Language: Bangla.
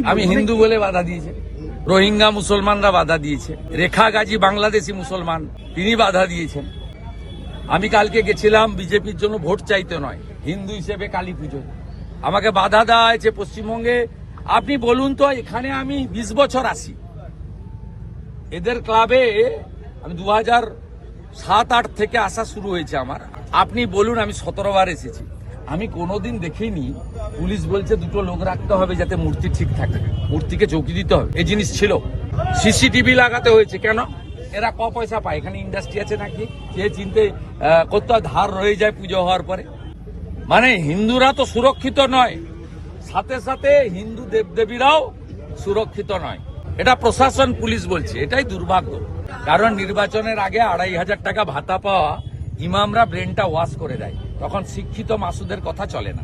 আমি হিন্দু বলে বাধা দিয়েছে, রোহিঙ্গা মুসলমানরা বাধা দিয়েছে, রেখা গাজী বাংলাদেশি মুসলমান তিনি বাধা দিয়েছেন। আমি কালকে গেছিলাম বিজেপির জন্য ভোট চাইতে নয়, হিন্দু হিসেবে কালী পুজো, আমাকে বাধা দেওয়া হয়েছে পশ্চিমবঙ্গে। আপনি বলুন তো, এখানে আমি 20 বছর আসি, এদের ক্লাবে আমি 2007-8 থেকে আসা শুরু হয়েছে আমার। আপনি বলুন, আমি 17 বার এসেছি, আমি কোনোদিন দেখিনি পুলিশ বলছে দুটো লোক রাখতে হবে যাতে মূর্তি ঠিক থাকে, মূর্তিকে চৌকি দিতে হবে। এই জিনিস ছিল, সিসিটিভি লাগাতে হয়েছে কেন? এরা ক পয়সা পায়? এখানে ইন্ডাস্ট্রি আছে নাকি সে চিনতে করতে ধার রয়ে যায় পুজো হওয়ার পরে? মানে হিন্দুরা তো সুরক্ষিত নয়, সাথে সাথে হিন্দু দেবদেবীরাও সুরক্ষিত নয়। এটা প্রশাসন পুলিশ বলছে, এটাই দুর্ভাগ্য। কারণ নির্বাচনের আগে 2500 টাকা ভাতা পাওয়া ইমামরা ব্রেনটা ওয়াশ করে দেয়, তখন শিক্ষিত মাসুদের কথা চলে না।